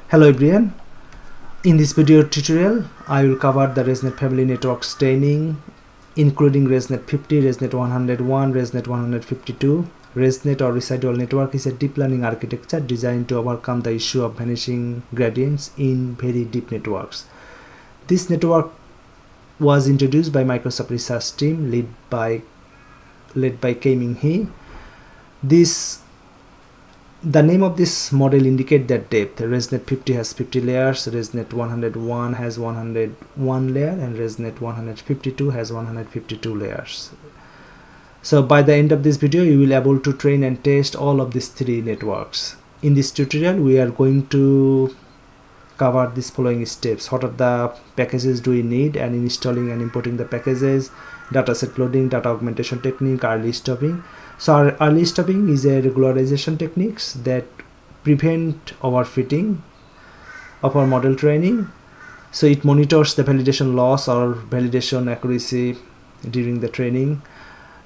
Hello everyone. In this video tutorial, I will cover the ResNet family networks training, including ResNet50, ResNet101, ResNet152. ResNet or residual network is a deep learning architecture designed to overcome the issue of vanishing gradients in very deep networks. This network was introduced by Microsoft research team led by Kai-Ming He. The name of this model indicates that depth. ResNet50 has 50 layers, ResNet101 has 101 layer, and ResNet152 has 152 layers. So by the end of this video, you will be able to train and test all of these three networks. In this tutorial, we are going to cover these following steps. What are the packages do we need, and installing and importing the packages, dataset loading, data augmentation technique, early stopping. So our early stopping is a regularization techniques that prevent overfitting of our model training. So it monitors the validation loss or validation accuracy during the training.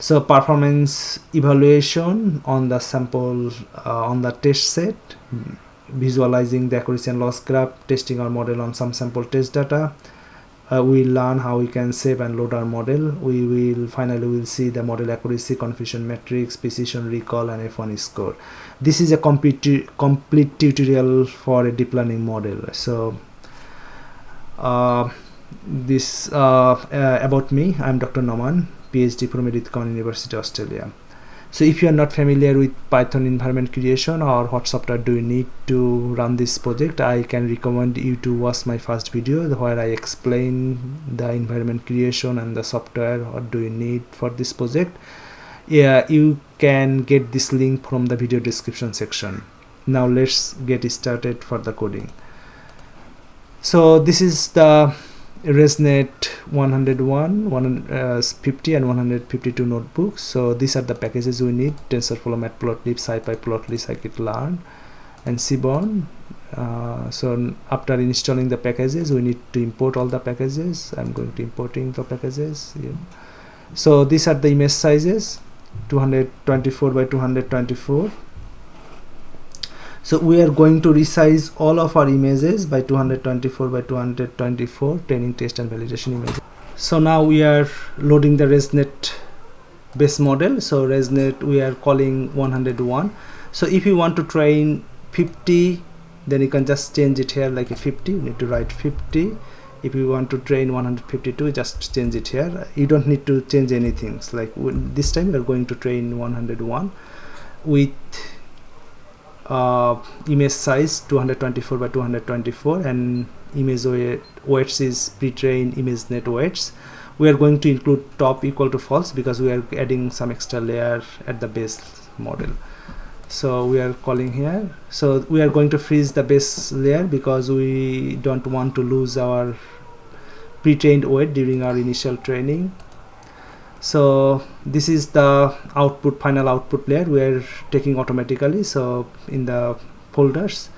So performance evaluation on the sample on the test set, visualizing the accuracy and loss graph, testing our model on some sample test data. We'll learn how we can save and load our model. We will finally see the model accuracy, confusion matrix, precision, recall, and F1 score. This is a complete tutorial for a deep learning model. So about me, I'm Dr. Noman, PhD from Edith Cowan University, Australia. So if you are not familiar with Python environment creation or what software do you need to run this project, I can recommend you to watch my first video where I explain the environment creation and the software what do you need for this project. Yeah, you can get this link from the video description section. Now let's get started for the coding. So this is the ResNet101, 150 and 152 notebooks. So these are the packages we need: TensorFlow, matplotlib, scipy, plotly, scikit-learn, and seaborn. So after installing the packages, we need to import all the packages. I'm going to importing the packages. Yeah. So these are the image sizes, 224 by 224. So we are going to resize all of our images by 224 by 224 training, test, and validation images. So now we are loading the ResNet base model. So ResNet we are calling 101. So if you want to train 50, then you can just change it here like a 50. You need to write 50. If you want to train 152, just change it here. You don't need to change anything. So like this time we are going to train 101 with image size 224 by 224 and image weights is pre-trained ImageNet weights. We are going to include top equal to false because we are adding some extra layer at the base model. So we are calling here. So we are going to freeze the base layer because we don't want to lose our pre-trained weight during our initial training. So this is the output, final output layer we are taking automatically. So in the folders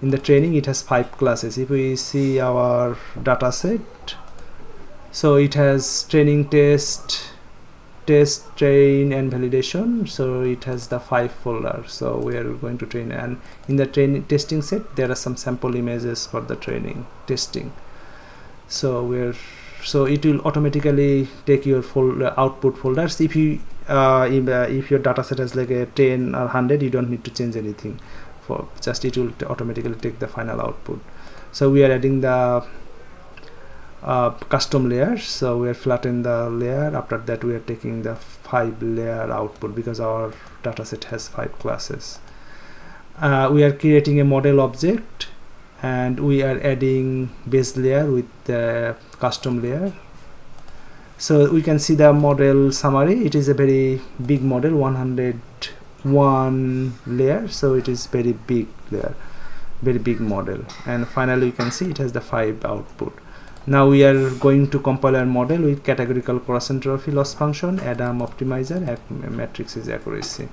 in the training, it has 5 classes. If we see our data set, so it has training, test, train, and validation. So it has the 5 folders. So we are going to train, and in the training testing set there are some sample images for the training testing. So it will automatically take your output folders. If you if your data set has like a 10 or 100, you don't need to change anything. For just it will automatically take the final output. So we are adding the custom layers. So we are flattening the layer. After that we are taking the 5 layer output because our data set has 5 classes. We are creating a model object, and we are adding base layer with the custom layer. So we can see the model summary. It is a very big model, 101 layer. So it is very big layer, very big model. And finally you can see it has the 5 output. Now we are going to compile our model with categorical cross entropy loss function, Adam optimizer, matrix is accuracy.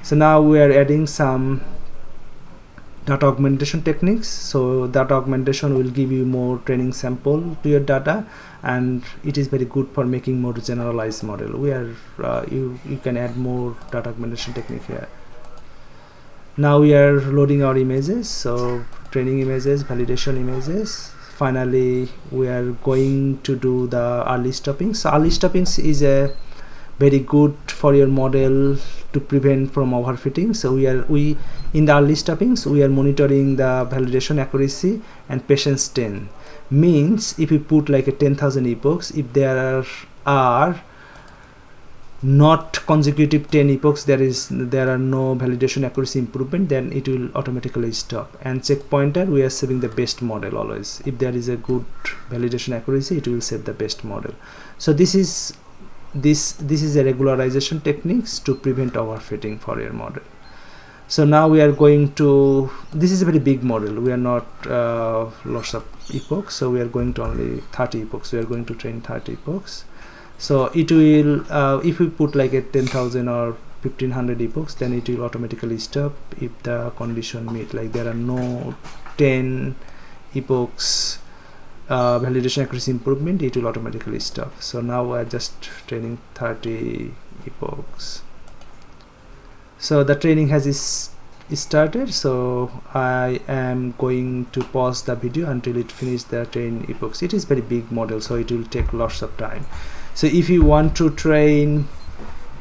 So now we are adding some data augmentation techniques. So data augmentation will give you more training sample to your data, and it is very good for making more generalized model. We are you can add more data augmentation technique here. Now we are loading our images, so training images, validation images. Finally we are going to do the early stoppings. So early stoppings is a very good for your model to prevent from overfitting. So we in the early stoppings we are monitoring the validation accuracy and patience 10. Means if you put like a 10,000 epochs, if there are not consecutive 10 epochs, there are no validation accuracy improvement, then it will automatically stop. And check pointer, we are saving the best model always. If there is a good validation accuracy, it will save the best model. So this is a regularization techniques to prevent overfitting for your model. So now we are going to, this is a very big model, we are not lots of epochs, so we are going to only 30 epochs. We are going to train 30 epochs. So it will if we put like a 10,000 or 1500 epochs, then it will automatically stop if the condition meet, like there are no 10 epochs validation accuracy improvement, it will automatically stop. So now we are just training 30 epochs. So the training has started, so I am going to pause the video until it finishes the train epochs. It is very big model, so it will take lots of time. So if you want to train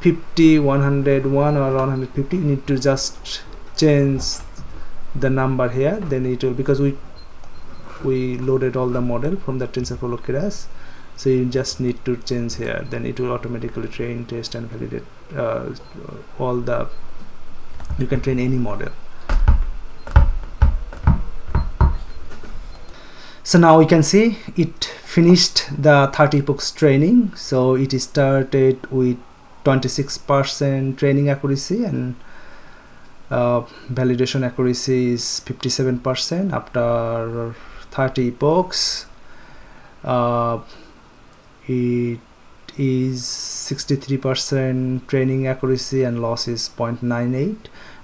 50, 101 or 150, you need to just change the number here, then it will, because we loaded all the model from the TensorFlow and Keras, so you just need to change here, then it will automatically train, test and validate all the, you can train any model. So now we can see it finished the 30 epochs training. So it started with 26% training accuracy and validation accuracy is 57%. After 30 epochs it is 63% training accuracy and loss is 0.98.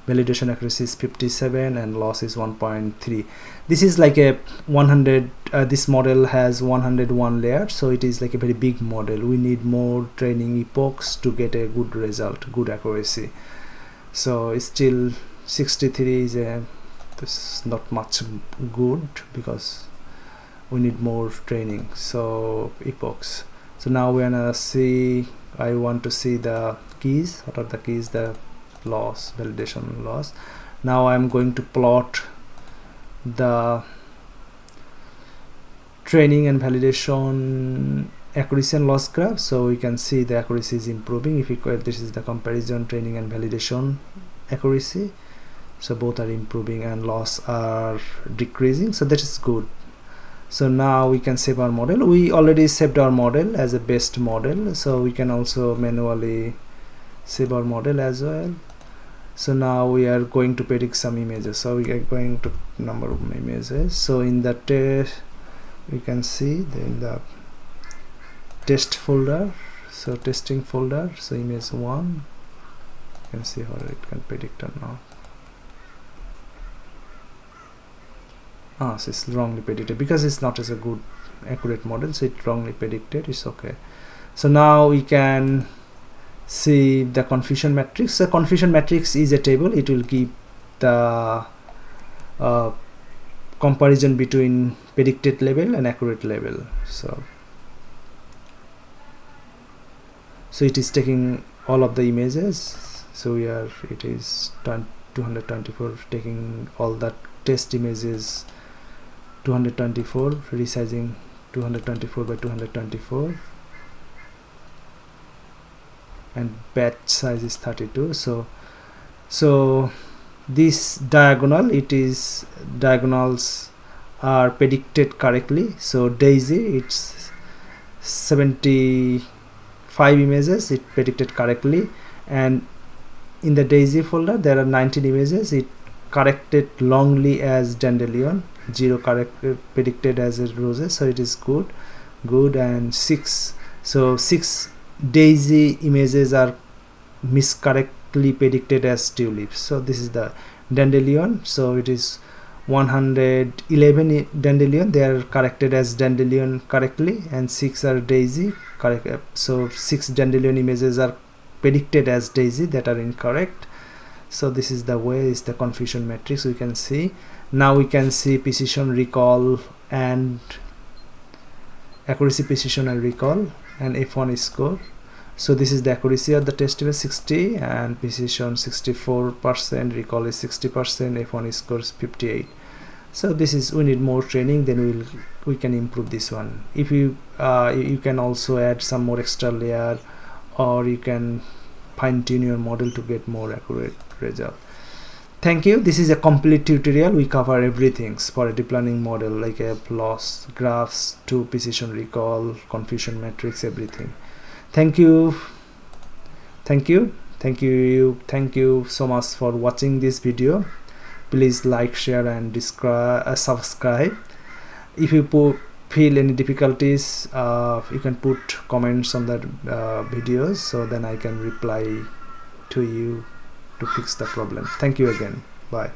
Validation accuracy is 57 and loss is 1.3. This is like a 100 this model has 101 layers, so it is like a very big model. We need more training epochs to get a good result, good accuracy. So still 63 is not much good because we need more training, so epochs. So now we're gonna see, I want to see the keys. What are the keys? The loss, validation loss. Now I'm going to plot the training and validation accuracy and loss graph, so we can see the accuracy is improving. If you this is the comparison training and validation accuracy, so both are improving and loss are decreasing, so that is good. So now we can save our model. We already saved our model as a best model, so we can also manually save our model as well. So now we are going to predict some images, so we are going to number of images. So in the test we can see in the test folder, so testing folder, so image 1, you can see how it can predict or not. So it's wrongly predicted because it's not as a good accurate model, so it wrongly predicted. It's okay. So now we can see the confusion matrix. So confusion matrix is a table. It will give the comparison between predicted level and accurate level. So it is taking all of the images. So it is 224 taking all the test images, 224 resizing 224 by 224, and batch size is 32. So this diagonal, diagonals are predicted correctly. So Daisy, it's 75 images, it predicted correctly, and in the Daisy folder there are 19 images, it corrected wrongly as dandelion, 0 predicted as a roses, so it is good, and 6 Daisy images are miscorrectly predicted as tulips. So this is the dandelion, so it is 111 dandelion, they are corrected as dandelion correctly, and 6 are Daisy correct. So 6 dandelion images are predicted as Daisy that are incorrect. So this is the way, is the confusion matrix. We can see now, we can see precision, recall, and accuracy, precision, and recall, and F1 score. So this is the accuracy of the test table 60, and precision 64%, recall is 60%, F1 score is 58. So this is, we need more training, then we can improve this one. If you you can also add some more extra layer, or you can fine-tune your model to get more accurate result. Thank you. This is a complete tutorial. We cover everything for a deep learning model, like a loss graphs to precision recall, confusion matrix, everything. Thank you so much for watching this video. Please like, share, and subscribe. If you feel any difficulties, you can put comments on the videos, so then I can reply to you to fix the problem. Thank you again. Bye.